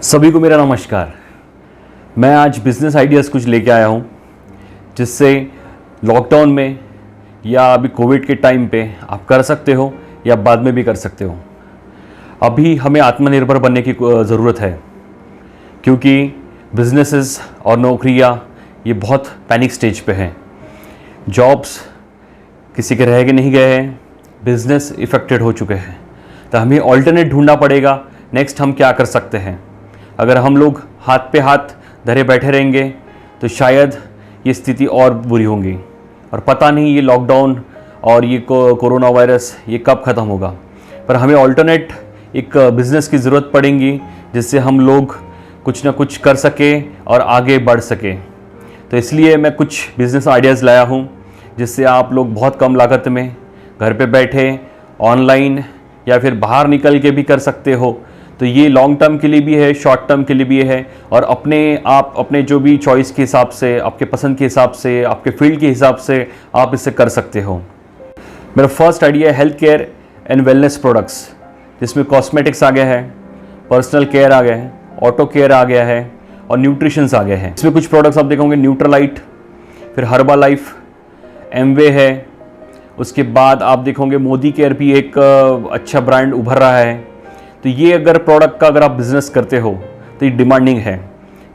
सभी को मेरा नमस्कार। मैं आज बिज़नेस आइडियाज़ कुछ लेके आया हूँ जिससे लॉकडाउन में या अभी कोविड के टाइम पे आप कर सकते हो या बाद में भी कर सकते हो। अभी हमें आत्मनिर्भर बनने की ज़रूरत है क्योंकि बिजनेसेस और नौकरियाँ ये बहुत पैनिक स्टेज पे हैं। जॉब्स किसी के रह के नहीं गए हैं, बिजनेस इफ़ेक्टेड हो चुके हैं। तो हमें ऑल्टरनेट ढूंढना पड़ेगा। नेक्स्ट हम क्या कर सकते हैं? अगर हम लोग हाथ पे हाथ धरे बैठे रहेंगे तो शायद ये स्थिति और बुरी होगी और पता नहीं ये लॉकडाउन और ये कोरोना वायरस ये कब ख़त्म होगा। पर हमें ऑल्टरनेट एक बिज़नेस की ज़रूरत पड़ेगी जिससे हम लोग कुछ ना कुछ कर सके और आगे बढ़ सके। तो इसलिए मैं कुछ बिज़नेस आइडियाज़ लाया हूँ जिससे आप लोग बहुत कम लागत में घर पे बैठे ऑनलाइन या फिर बाहर निकल के भी कर सकते हो। तो ये लॉन्ग टर्म के लिए भी है, शॉर्ट टर्म के लिए भी है और अपने जो भी चॉइस के हिसाब से, आपके पसंद के हिसाब से, आपके फील्ड के हिसाब से आप इसे कर सकते हो। मेरा फर्स्ट आइडिया है health care and wellness products, जिसमें कॉस्मेटिक्स आ गया है, पर्सनल केयर आ गया है, ऑटो केयर आ गया है और न्यूट्रिशंस आ गए हैं। इसमें कुछ प्रोडक्ट्स आप देखोगे न्यूट्रलाइट, फिर हर्बल लाइफ, एमवे है। उसके बाद आप देखोगे मोदी केयर भी एक अच्छा ब्रांड उभर रहा है। तो ये अगर प्रोडक्ट का अगर आप बिज़नेस करते हो तो ये डिमांडिंग है।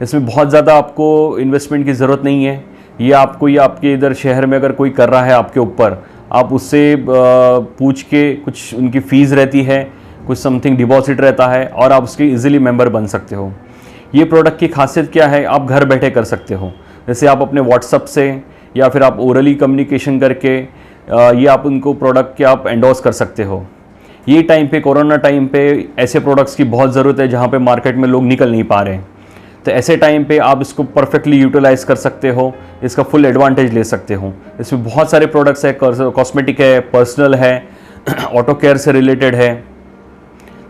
इसमें बहुत ज़्यादा आपको इन्वेस्टमेंट की ज़रूरत नहीं है। ये आपके इधर शहर में अगर कोई कर रहा है आपके ऊपर, आप उससे पूछ के, कुछ उनकी फ़ीस रहती है, कुछ समथिंग डिपॉजिट रहता है और आप उसके इजीली मेंबर बन सकते हो। ये प्रोडक्ट की खासियत क्या है? आप घर बैठे कर सकते हो। जैसे आप अपने व्हाट्सअप से या फिर आप ओरली कम्युनिकेशन करके ये आप उनको प्रोडक्ट के आप एंडोर्स कर सकते हो। ये टाइम पे, कोरोना टाइम पे ऐसे प्रोडक्ट्स की बहुत ज़रूरत है जहाँ पे मार्केट में लोग निकल नहीं पा रहे हैं। तो ऐसे टाइम पे आप इसको परफेक्टली यूटिलाइज़ कर सकते हो, इसका फुल एडवांटेज ले सकते हो। इसमें बहुत सारे प्रोडक्ट्स है, कॉस्मेटिक है, पर्सनल है, ऑटो केयर से रिलेटेड है।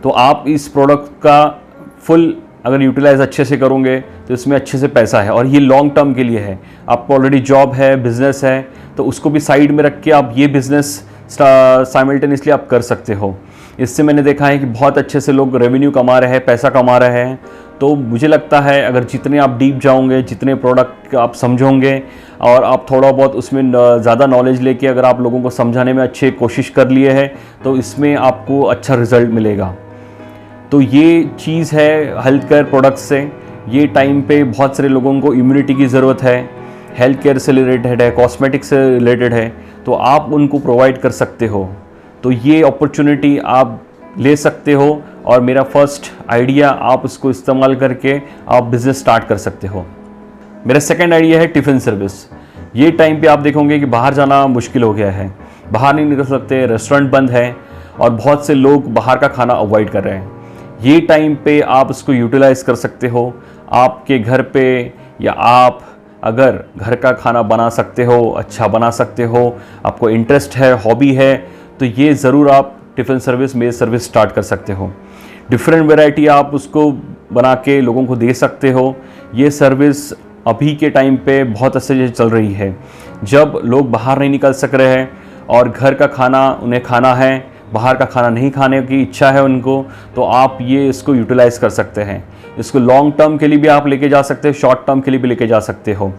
तो आप इस प्रोडक्ट का फुल अगर यूटिलाइज़ अच्छे से करोगे तो इसमें अच्छे से पैसा है और ये लॉन्ग टर्म के लिए है। आपको ऑलरेडी जॉब है, बिज़नेस है, तो उसको भी साइड में रख के आप ये बिज़नेस साइमल्टेनियसली आप कर सकते हो। इससे मैंने देखा है कि बहुत अच्छे से लोग रेवेन्यू कमा रहे हैं, पैसा कमा रहे हैं। तो मुझे लगता है अगर जितने आप डीप जाओगे, जितने प्रोडक्ट आप समझोगे और आप थोड़ा बहुत उसमें ज़्यादा नॉलेज लेके अगर आप लोगों को समझाने में अच्छे कोशिश कर लिए हैं तो इसमें आपको अच्छा रिजल्ट मिलेगा। तो ये चीज़ है हेल्थ केयर प्रोडक्ट्स से। ये टाइम पे बहुत सारे लोगों को इम्यूनिटी की ज़रूरत है, हेल्थ केयर से रिलेटेड है, कॉस्मेटिक्स से रिलेटेड है, तो आप उनको प्रोवाइड कर सकते हो। तो ये अपॉर्चुनिटी आप ले सकते हो और मेरा फर्स्ट आइडिया आप उसको इस्तेमाल करके आप बिज़नेस स्टार्ट कर सकते हो। मेरा सेकंड आइडिया है टिफ़िन सर्विस। ये टाइम पे आप देखोगे कि बाहर जाना मुश्किल हो गया है, बाहर नहीं निकल सकते, रेस्टोरेंट बंद है और बहुत से लोग बाहर का खाना अवॉइड कर रहे हैं। ये टाइम पे आप उसको यूटिलाइज़ कर सकते हो। आपके घर पे या आप अगर घर का खाना बना सकते हो, अच्छा बना सकते हो, आपको इंटरेस्ट है, हॉबी है, तो ये ज़रूर आप टिफ़िन सर्विस, मेज़ सर्विस स्टार्ट कर सकते हो। डिफरेंट वैरायटी आप उसको बना के लोगों को दे सकते हो। ये सर्विस अभी के टाइम पे बहुत अच्छे से चल रही है। जब लोग बाहर नहीं निकल सक रहे हैं और घर का खाना उन्हें खाना है, बाहर का खाना नहीं खाने की इच्छा है उनको, तो आप ये इसको यूटिलाइज़ कर सकते हैं। इसको लॉन्ग टर्म के लिए भी आप लेके जा सकते हो, शॉर्ट टर्म के लिए भी लेके जा सकते हो।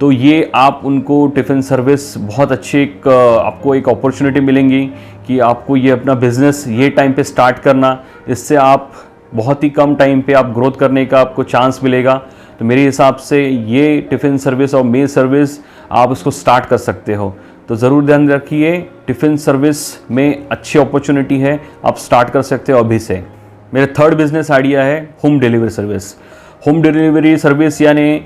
तो ये आप उनको टिफ़िन सर्विस बहुत अच्छी आपको एक अपॉर्चुनिटी मिलेंगी कि आपको ये अपना बिज़नेस ये टाइम पे स्टार्ट करना, इससे आप बहुत ही कम टाइम पे आप ग्रोथ करने का आपको चांस मिलेगा। तो मेरे हिसाब से ये टिफ़िन सर्विस और मेल सर्विस आप उसको स्टार्ट कर सकते हो। तो ज़रूर ध्यान रखिए, टिफ़िन सर्विस में अच्छी अपॉर्चुनिटी है, आप स्टार्ट कर सकते हो अभी से। मेरा थर्ड बिज़नेस आइडिया है home delivery service. Home delivery service यानी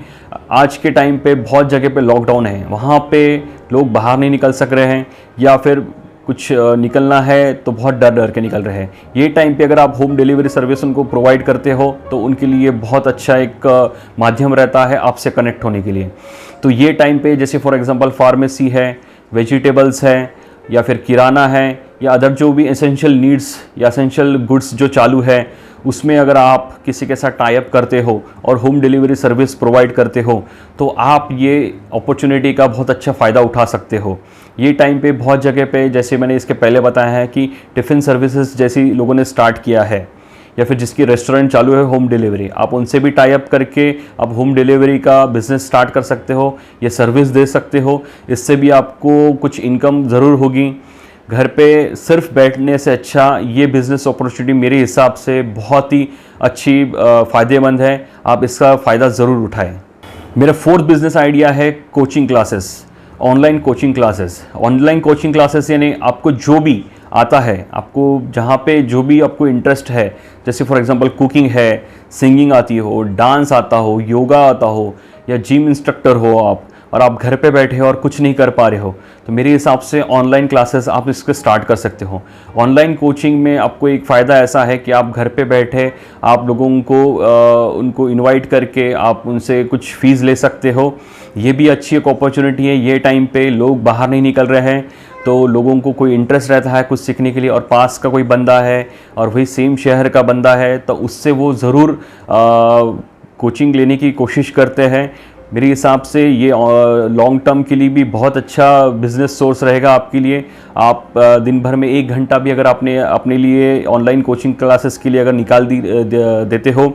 आज के टाइम पे बहुत जगह पे लॉकडाउन है, वहाँ पे लोग बाहर नहीं निकल सक रहे हैं या फिर कुछ निकलना है तो बहुत डर डर के निकल रहे हैं। ये टाइम पे अगर आप होम डिलीवरी सर्विस उनको प्रोवाइड करते हो तो उनके लिए बहुत अच्छा एक माध्यम रहता है आपसे कनेक्ट होने के लिए। तो ये टाइम पे जैसे फॉर एग्जांपल फार्मेसी है, वेजिटेबल्स है या फिर किराना है या अदर जो भी एसेंशियल नीड्स या एसेंशियल गुड्स जो चालू है, उसमें अगर आप किसी के साथ टाई अप करते हो और होम डिलीवरी सर्विस प्रोवाइड करते हो तो आप ये अपॉर्चुनिटी का बहुत अच्छा फ़ायदा उठा सकते हो। ये टाइम पे बहुत जगह पे, जैसे मैंने इसके पहले बताया है कि टिफ़िन सर्विसेज जैसी लोगों ने स्टार्ट किया है। या फिर जिसकी रेस्टोरेंट चालू है होम डिलीवरी, आप उनसे भी टाई अप करके आप होम डिलीवरी का बिज़नेस स्टार्ट कर सकते हो या सर्विस दे सकते हो। इससे भी आपको कुछ इनकम ज़रूर होगी। घर पे सिर्फ बैठने से अच्छा ये बिज़नेस अपॉर्चुनिटी मेरे हिसाब से बहुत ही अच्छी फ़ायदेमंद है, आप इसका फ़ायदा ज़रूर उठाएं। मेरा फोर्थ बिज़नेस आइडिया है coaching classes, online coaching classes. Online coaching classes यानी आपको जो भी आता है, आपको जहाँ पे जो भी आपको इंटरेस्ट है, जैसे फॉर एग्जांपल कुकिंग है, सिंगिंग आती हो, डांस आता हो, योगा आता हो या जिम इंस्ट्रक्टर हो आप, और आप घर पे बैठे हो और कुछ नहीं कर पा रहे हो, तो मेरे हिसाब से ऑनलाइन क्लासेस आप इसके स्टार्ट कर सकते हो। ऑनलाइन कोचिंग में आपको एक फ़ायदा ऐसा है कि आप घर पे बैठे आप लोगों को उनको इनवाइट करके आप उनसे कुछ फ़ीस ले सकते हो। ये भी अच्छी एक अपॉर्चुनिटी है। ये टाइम पे लोग बाहर नहीं निकल रहे हैं, तो लोगों को कोई इंटरेस्ट रहता है कुछ सीखने के लिए, और पास का कोई बंदा है और वही सेम शहर का बंदा है, तो उससे वो ज़रूर कोचिंग लेने की कोशिश करते हैं। मेरे हिसाब से ये लॉन्ग टर्म के लिए भी बहुत अच्छा बिज़नेस सोर्स रहेगा आपके लिए। आप दिन भर में 1 घंटा भी अगर आपने अपने लिए ऑनलाइन कोचिंग क्लासेस के लिए अगर निकाल देते हो,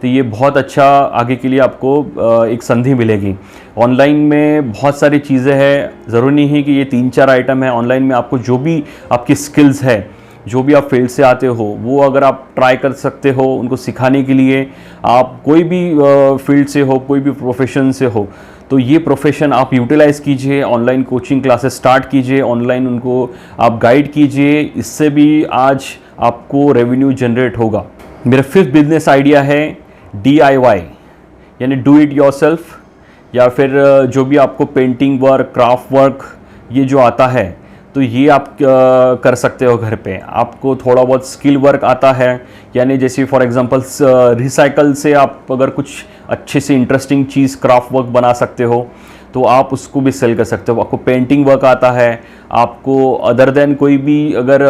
तो ये बहुत अच्छा आगे के लिए आपको एक संधि मिलेगी। ऑनलाइन में बहुत सारी चीज़ें हैं, ज़रूरी नहीं है कि ये 3-4 आइटम है। ऑनलाइन में आपको जो भी आपकी स्किल्स है, जो भी आप फील्ड से आते हो, वो अगर आप ट्राई कर सकते हो उनको सिखाने के लिए। आप कोई भी फील्ड से हो, कोई भी प्रोफेशन से हो, तो ये प्रोफेशन आप यूटिलाइज़ कीजिए, ऑनलाइन कोचिंग क्लासेस स्टार्ट कीजिए, ऑनलाइन उनको आप गाइड कीजिए। इससे भी आज आपको रेवेन्यू जनरेट होगा। मेरा 5th बिजनेस आइडिया है DIY यानी डू इट योरसेल्फ, या फिर जो भी आपको पेंटिंग वर्क, क्राफ्ट वर्क ये जो आता है, तो ये आप कर सकते हो घर पे। आपको थोड़ा बहुत स्किल वर्क आता है, यानी जैसे फॉर एग्जांपल रिसाइकल से आप अगर कुछ अच्छे से इंटरेस्टिंग चीज़ क्राफ्ट वर्क बना सकते हो, तो आप उसको भी सेल कर सकते हो। आपको पेंटिंग वर्क आता है, आपको अदर देन कोई भी अगर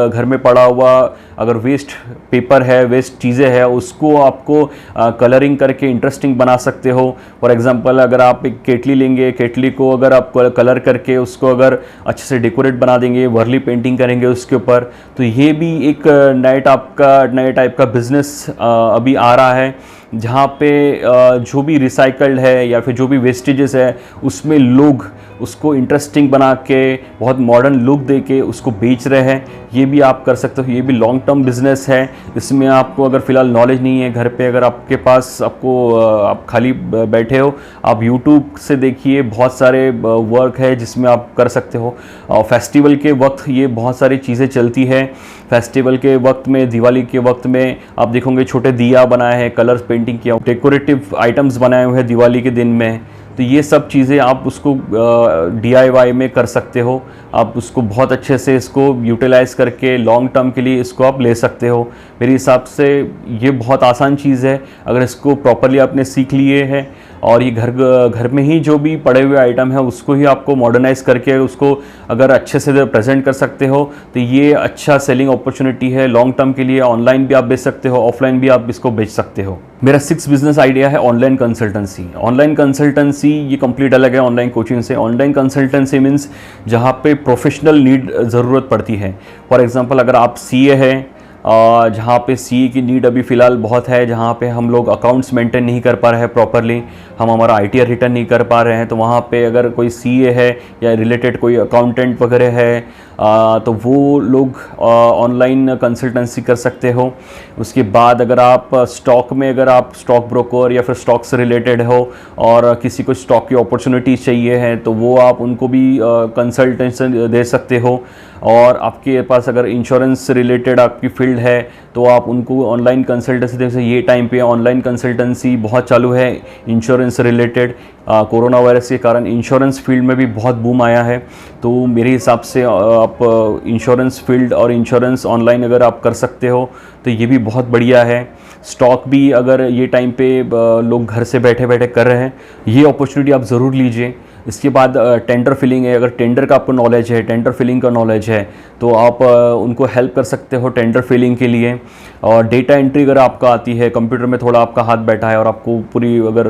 घर में पड़ा हुआ अगर वेस्ट पेपर है, वेस्ट चीज़ें हैं, उसको आपको कलरिंग करके इंटरेस्टिंग बना सकते हो। फॉर एग्जांपल अगर आप एक केटली लेंगे, केटली को अगर आप कलर करके उसको अगर अच्छे से डेकोरेट बना देंगे, वर्ली पेंटिंग करेंगे उसके ऊपर, तो ये भी एक नए टाइप का बिज़नेस अभी आ रहा है, जहाँ पे जो भी रिसाइकल्ड है या फिर जो भी वेस्टेजेस है उसमें लोग उसको इंटरेस्टिंग बना के बहुत मॉडर्न लुक दे के उसको बेच रहे हैं। ये भी आप कर सकते हो, ये भी लॉन्ग टर्म बिजनेस है। इसमें आपको अगर फ़िलहाल नॉलेज नहीं है घर पे, अगर आपके पास आप खाली बैठे हो, आप यूट्यूब से देखिए, बहुत सारे वर्क है जिसमें आप कर सकते हो। फेस्टिवल के वक्त ये बहुत सारी चीज़ें चलती है। फेस्टिवल के वक्त में, दिवाली के वक्त में आप देखोगे छोटे दिया बनाए हैं, कलर्स पेंटिंग किया, डेकोरेटिव आइटम्स बनाए हुए हैं दिवाली के दिन में। तो ये सब चीज़ें आप उसको DIY में कर सकते हो। आप उसको बहुत अच्छे से इसको यूटिलाइज़ करके लॉन्ग टर्म के लिए इसको आप ले सकते हो। मेरे हिसाब से ये बहुत आसान चीज़ है, अगर इसको प्रॉपरली आपने सीख लिए है, और ये घर में ही जो भी पड़े हुए आइटम है उसको ही आपको मॉडर्नाइज करके उसको अगर अच्छे से प्रेजेंट कर सकते हो, तो ये अच्छा सेलिंग अपॉर्चुनिटी है लॉन्ग टर्म के लिए। ऑनलाइन भी आप बेच सकते हो, ऑफलाइन भी आप इसको बेच सकते हो। मेरा 6th बिजनेस आइडिया है ऑनलाइन कंसल्टेंसी। ऑनलाइन कंसल्टेंसी ये कंप्लीट अलग है ऑनलाइन कोचिंग से। ऑनलाइन कंसल्टेंसी मीन्स जहाँ पे प्रोफेशनल नीड ज़रूरत पड़ती है। फॉर एग्जांपल अगर आप CA है, जहाँ पे CA की नीड अभी फ़िलहाल बहुत है, जहाँ पे हम लोग अकाउंट्स मेंटेन नहीं कर पा रहे हैं प्रॉपरली, हम हमारा ITR रिटर्न नहीं कर पा रहे हैं, तो वहाँ पे अगर कोई CA है या रिलेटेड कोई अकाउंटेंट वगैरह है, तो वो लोग ऑनलाइन कंसल्टेंसी कर सकते हो। उसके बाद अगर आप स्टॉक में, अगर आप स्टॉक ब्रोकर या फिर स्टॉक से रिलेटेड हो और किसी को स्टॉक की अपॉर्चुनिटीज़ चाहिए हैं, तो वो आप उनको भी कंसल्टेंसी दे सकते हो। और आपके पास अगर इंश्योरेंस से रिलेटेड आपकी फील्ड है, तो आप उनको ऑनलाइन कंसल्टेंसी दे सकते। ये टाइम पे ऑनलाइन कंसल्टेंसी बहुत चालू है इंश्योरेंस से रिलेटेड। कोरोना वायरस के कारण इंश्योरेंस फील्ड में भी बहुत बूम आया है, तो मेरे हिसाब से आप इंश्योरेंस फील्ड और इंश्योरेंस ऑनलाइन अगर आप कर सकते हो तो ये भी बहुत बढ़िया है। स्टॉक भी अगर ये टाइम पे लोग घर से बैठे बैठे कर रहे हैं, ये अपॉर्चुनिटी आप ज़रूर लीजिए। इसके बाद टेंडर फिलिंग है, अगर टेंडर का आपको नॉलेज है, टेंडर फिलिंग का नॉलेज है तो आप उनको हेल्प कर सकते हो टेंडर फिलिंग के लिए। और डेटा एंट्री अगर आपका आती है, कंप्यूटर में थोड़ा आपका हाथ बैठा है और आपको पूरी अगर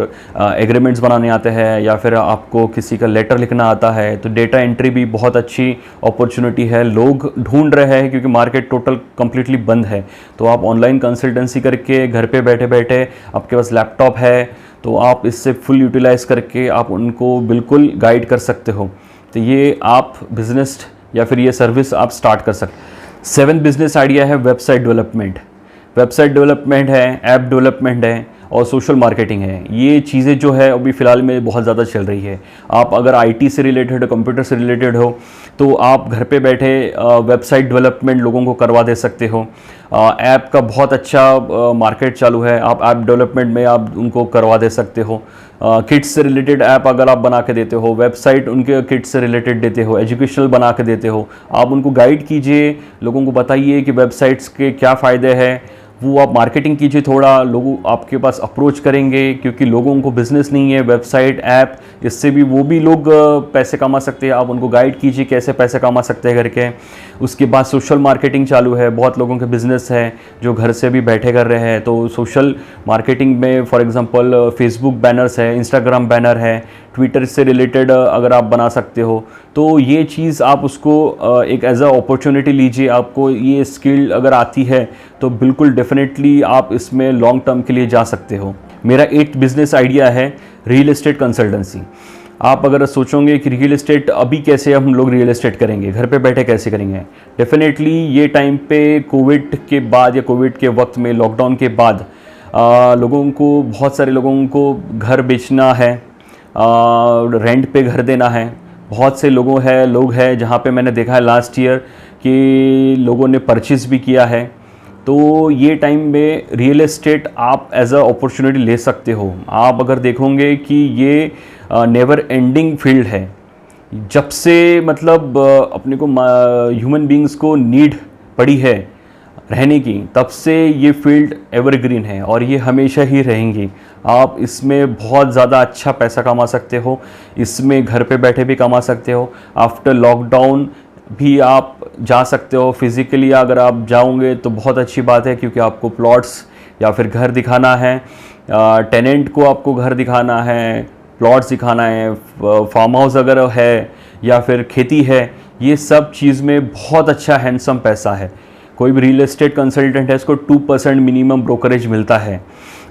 एग्रीमेंट्स बनाने आते हैं या फिर आपको किसी का लेटर लिखना आता है तो डेटा एंट्री भी बहुत अच्छी अपॉर्चुनिटी है, लोग ढूंढ रहे हैं क्योंकि मार्केट टोटल कम्प्लीटली बंद है। तो आप ऑनलाइन कंसल्टेंसी करके घर पे बैठे बैठे, आपके पास लैपटॉप है तो आप इससे फुल यूटिलाइज़ करके आप उनको बिल्कुल गाइड कर सकते हो। तो ये आप बिज़नेस या फिर ये सर्विस आप स्टार्ट कर सकते। 7th बिजनेस आइडिया है वेबसाइट डेवलपमेंट। वेबसाइट डेवलपमेंट है, ऐप डेवलपमेंट है और सोशल मार्केटिंग है। ये चीज़ें जो है अभी फ़िलहाल में बहुत ज़्यादा चल रही है। आप अगर आईटी से रिलेटेड हो, कंप्यूटर से रिलेटेड हो तो आप घर पे बैठे वेबसाइट डेवलपमेंट लोगों को करवा दे सकते हो। ऐप का बहुत अच्छा मार्केट चालू है, आप ऐप डेवलपमेंट में आप उनको करवा दे सकते हो। किड्स से रिलेटेड ऐप अगर आप बना के देते हो, वेबसाइट उनके किड्स से रिलेटेड देते हो, एजुकेशनल बना के देते हो, आप उनको गाइड कीजिए, लोगों को बताइए कि वेबसाइट्स के क्या फ़ायदे हैं, वो आप मार्केटिंग कीजिए, थोड़ा लोग आपके पास अप्रोच करेंगे क्योंकि लोगों को बिज़नेस नहीं है, वेबसाइट ऐप इससे भी वो भी लोग पैसे कमा सकते हैं। आप उनको गाइड कीजिए कैसे पैसे कमा सकते हैं करके। उसके बाद सोशल मार्केटिंग चालू है, बहुत लोगों के बिज़नेस है जो घर से भी बैठे कर रहे हैं। तो सोशल मार्केटिंग में फॉर एग्जांपल फेसबुक बैनर्स है, इंस्टाग्राम बैनर है, ट्विटर से रिलेटेड अगर आप बना सकते हो तो ये चीज़ आप उसको एक एज अ अपॉर्चुनिटी लीजिए। आपको ये स्किल अगर आती है तो बिल्कुल डेफिनेटली आप इसमें लॉन्ग टर्म के लिए जा सकते हो। मेरा 8th बिजनेस आइडिया है रियल एस्टेट कंसल्टेंसी। आप अगर सोचोगे कि रियल एस्टेट अभी कैसे हम लोग रियल एस्टेट करेंगे, घर पे बैठे कैसे करेंगे, डेफिनेटली ये टाइम पे कोविड के बाद या कोविड के वक्त में, लॉकडाउन के बाद लोगों को, बहुत सारे लोगों को घर बेचना है, रेंट पे घर देना है। बहुत से लोग हैं जहाँ पे मैंने देखा है लास्ट ईयर कि लोगों ने परचेज़ भी किया है। तो ये टाइम में रियल एस्टेट आप एज अ अपॉर्चुनिटी ले सकते हो। आप अगर देखोगे कि ये नेवर एंडिंग फील्ड है, जब से मतलब अपने को ह्यूमन बींग्स को नीड पड़ी है रहने की, तब से ये फील्ड एवरग्रीन है और ये हमेशा ही रहेंगी। आप इसमें बहुत ज़्यादा अच्छा पैसा कमा सकते हो, इसमें घर पे बैठे भी कमा सकते हो। आफ्टर लॉकडाउन भी आप जा सकते हो। फिज़िकली अगर आप जाओगे तो बहुत अच्छी बात है क्योंकि आपको प्लॉट्स या फिर घर दिखाना है, टेनेंट को आपको घर दिखाना है, प्लॉट्स दिखाना है, फार्म हाउस अगर है या फिर खेती है, ये सब चीज़ में बहुत अच्छा हैंडसम पैसा है। कोई भी रियल एस्टेट कंसल्टेंट है, इसको 2% मिनिमम ब्रोकरेज मिलता है।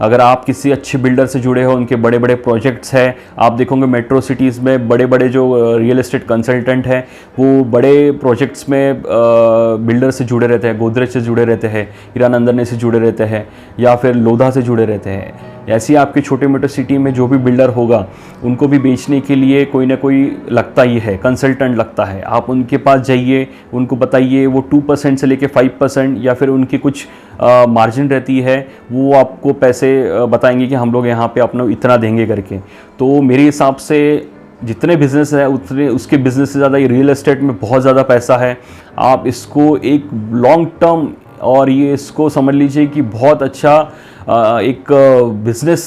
अगर आप किसी अच्छे बिल्डर से जुड़े हो, उनके बड़े बड़े प्रोजेक्ट्स हैं, आप देखोगे मेट्रो सिटीज़ में बड़े बड़े जो रियल एस्टेट कंसल्टेंट हैं वो बड़े प्रोजेक्ट्स में बिल्डर से जुड़े रहते हैं, गोदरेज से जुड़े रहते हैं, हीरानंदन से जुड़े रहते हैं या फिर लोधा से जुड़े रहते हैं। ऐसी आपके छोटे मोटे सिटी में जो भी बिल्डर होगा उनको भी बेचने के लिए कोई ना कोई लगता ही है, कंसल्टेंट लगता है। आप उनके पास जाइए, उनको बताइए, वो 2% से लेके 5% या फिर उनकी कुछ मार्जिन रहती है, वो आपको पैसे बताएंगे कि हम लोग यहाँ पे अपना इतना देंगे करके। तो मेरे हिसाब से जितने बिज़नेस है उतने उसके बिज़नेस से ज़्यादा ये रियल एस्टेट में बहुत ज़्यादा पैसा है। आप इसको एक लॉन्ग टर्म और ये इसको समझ लीजिए कि बहुत अच्छा एक बिज़नेस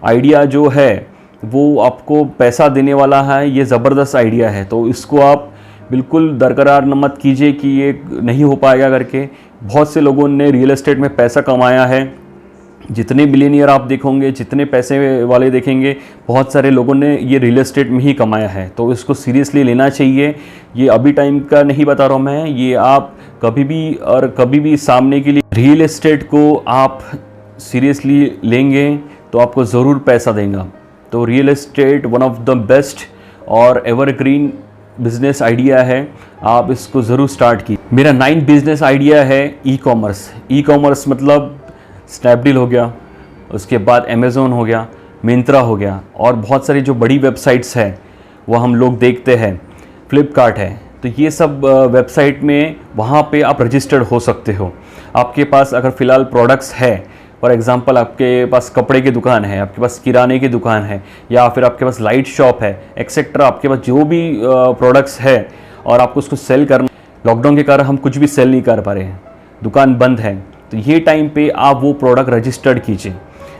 आइडिया जो है वो आपको पैसा देने वाला है। ये ज़बरदस्त आइडिया है, तो इसको आप बिल्कुल दरकरार न मत कीजिए कि ये नहीं हो पाएगा करके। बहुत से लोगों ने रियल एस्टेट में पैसा कमाया है। जितने बिलियनियर आप देखोगे, जितने पैसे वाले देखेंगे, बहुत सारे लोगों ने ये रियल एस्टेट में ही कमाया है। तो इसको सीरियसली लेना चाहिए। ये अभी टाइम का नहीं बता रहा हूँ मैं, ये आप कभी भी सामने के लिए रियल एस्टेट को आप सीरियसली लेंगे तो आपको ज़रूर पैसा देगा। तो real estate one of the best और एवरग्रीन बिजनेस आइडिया है, आप इसको ज़रूर स्टार्ट कीजिए। मेरा 9th बिजनेस आइडिया है ई कॉमर्स। ई कॉमर्स मतलब स्नैपडील हो गया, उसके बाद अमेज़ॉन हो गया, मिंत्रा हो गया और बहुत सारी जो बड़ी वेबसाइट्स हैं वो हम लोग देखते हैं, फ्लिपकार्ट है। तो ये सब वेबसाइट में वहाँ पे आप रजिस्टर्ड हो सकते हो। आपके पास अगर फ़िलहाल प्रोडक्ट्स है, फॉर एग्ज़ाम्पल आपके पास कपड़े की दुकान है, आपके पास किराने की दुकान है या फिर आपके पास लाइट शॉप है, एक्सेट्रा, आपके पास जो भी प्रोडक्ट्स है और आपको उसको सेल करना, लॉकडाउन के कारण हम कुछ भी सेल नहीं कर पा रहे हैं, दुकान बंद है, तो ये टाइम पे आप वो प्रोडक्ट रजिस्टर्ड कीजिए।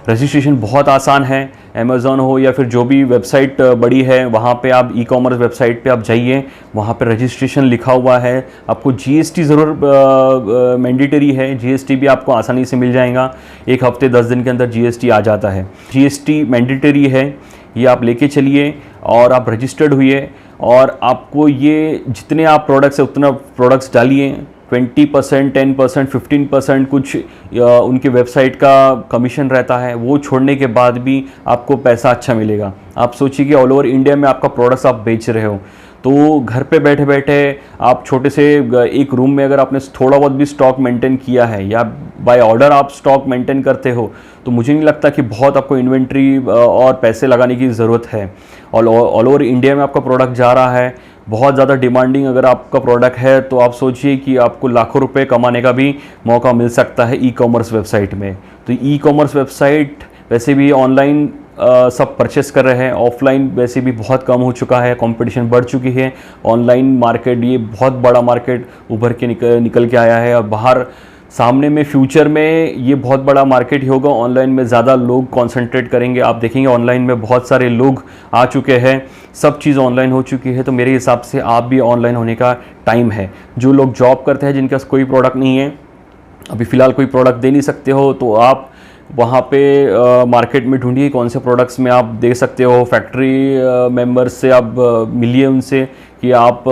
रजिस्ट्रेशन बहुत आसान है। अमेज़ॉन हो या फिर जो भी वेबसाइट बड़ी है वहाँ पे आप ई कॉमर्स वेबसाइट पे आप जाइए, वहाँ पे रजिस्ट्रेशन लिखा हुआ है। आपको जीएसटी ज़रूर मैंडेटरी है, जीएसटी भी आपको आसानी से मिल जाएगा। 1 हफ्ते 10 दिन के अंदर जीएसटी आ जाता है। जीएसटी मैंडेटरी है, ये आप लेके चलिए और आप रजिस्टर्ड हुए और आपको ये जितने आप प्रोडक्ट्स है उतना प्रोडक्ट्स डालिए। 20%, 10%, 15% कुछ उनके वेबसाइट का कमीशन रहता है, वो छोड़ने के बाद भी आपको पैसा अच्छा मिलेगा। आप सोचिए कि ऑल ओवर इंडिया में आपका प्रोडक्ट्स आप बेच रहे हो, तो घर पे बैठे बैठे आप छोटे से एक रूम में अगर आपने थोड़ा बहुत भी स्टॉक मेंटेन किया है या बाय ऑर्डर आप स्टॉक मेंटेन करते हो, तो मुझे नहीं लगता कि बहुत आपको इन्वेंट्री और पैसे लगाने की ज़रूरत है। ऑल ओवर इंडिया में आपका प्रोडक्ट जा रहा है, बहुत ज़्यादा डिमांडिंग अगर आपका प्रोडक्ट है, तो आप सोचिए कि आपको लाखों रुपए कमाने का भी मौका मिल सकता है ई कॉमर्स वेबसाइट में। तो ई कॉमर्स वेबसाइट वैसे भी ऑनलाइन सब परचेस कर रहे हैं, ऑफलाइन वैसे भी बहुत कम हो चुका है, कंपटीशन बढ़ चुकी है। ऑनलाइन मार्केट ये बहुत बड़ा मार्केट उभर के निकल के आया है और बाहर सामने में फ्यूचर में ये बहुत बड़ा मार्केट ही होगा। ऑनलाइन में ज़्यादा लोग कंसंट्रेट करेंगे। आप देखेंगे ऑनलाइन में बहुत सारे लोग आ चुके हैं, सब चीज़ ऑनलाइन हो चुकी है। तो मेरे हिसाब से आप भी ऑनलाइन होने का टाइम है। जो लोग जॉब करते हैं, जिनके पास कोई प्रोडक्ट नहीं है, अभी फ़िलहाल कोई प्रोडक्ट दे नहीं सकते हो, तो आप वहाँ पे मार्केट में ढूंढिए कौन से प्रोडक्ट्स में आप दे सकते हो। फैक्ट्री मेंबर्स से आप मिलिए उनसे कि आप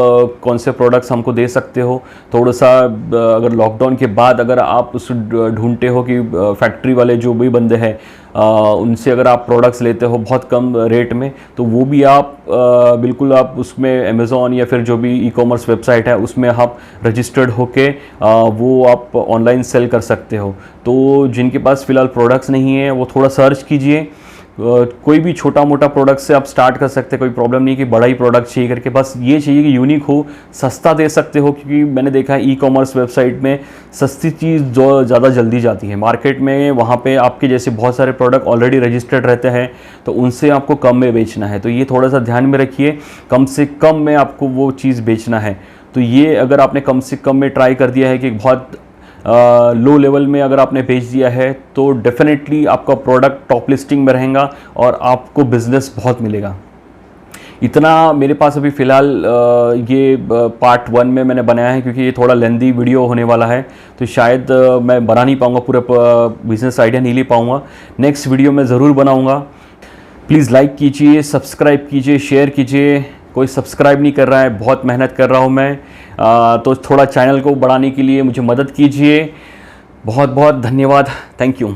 कौन से प्रोडक्ट्स हमको दे सकते हो। थोड़ा सा अगर लॉकडाउन के बाद अगर आप उस ढूंढते हो कि फैक्ट्री वाले जो भी बंदे हैं उनसे अगर आप प्रोडक्ट्स लेते हो बहुत कम रेट में, तो वो भी आप बिल्कुल आप उसमें अमेज़ॉन या फिर जो भी ई कॉमर्स वेबसाइट है उसमें आप रजिस्टर्ड होके वो आप ऑनलाइन सेल कर सकते हो। तो जिनके पास फ़िलहाल प्रोडक्ट्स नहीं है वो थोड़ा सर्च कीजिए। कोई भी छोटा मोटा प्रोडक्ट से आप स्टार्ट कर सकते हैं, कोई प्रॉब्लम नहीं कि बड़ा ही प्रोडक्ट चाहिए करके, बस ये चाहिए कि यूनिक हो, सस्ता दे सकते हो। क्योंकि मैंने देखा है ई कॉमर्स वेबसाइट में सस्ती चीज़ जो ज़्यादा जल्दी जाती है मार्केट में, वहाँ पे आपके जैसे बहुत सारे प्रोडक्ट ऑलरेडी रजिस्टर्ड रहते हैं, तो उनसे आपको कम में बेचना है। तो ये थोड़ा सा ध्यान में रखिए, कम से कम में आपको वो चीज़ बेचना है। तो ये अगर आपने कम से कम में ट्राई कर दिया है कि बहुत लो लेवल में अगर आपने बेच दिया है, तो डेफिनेटली आपका प्रोडक्ट टॉप लिस्टिंग में रहेगा और आपको बिजनेस बहुत मिलेगा। इतना मेरे पास अभी फ़िलहाल ये पार्ट 1 में मैंने बनाया है, क्योंकि ये थोड़ा लेंदी वीडियो होने वाला है, तो शायद मैं बना नहीं पाऊँगा, पूरा बिज़नेस आइडिया नहीं ले पाऊँगा। नेक्स्ट वीडियो में ज़रूर बनाऊँगा। प्लीज़ लाइक कीजिए, सब्सक्राइब कीजिए, शेयर कीजिए। कोई सब्सक्राइब नहीं कर रहा है, बहुत मेहनत कर रहा हूँ मैं, तो थोड़ा चैनल को बढ़ाने के लिए मुझे मदद कीजिए। बहुत बहुत धन्यवाद। Thank you.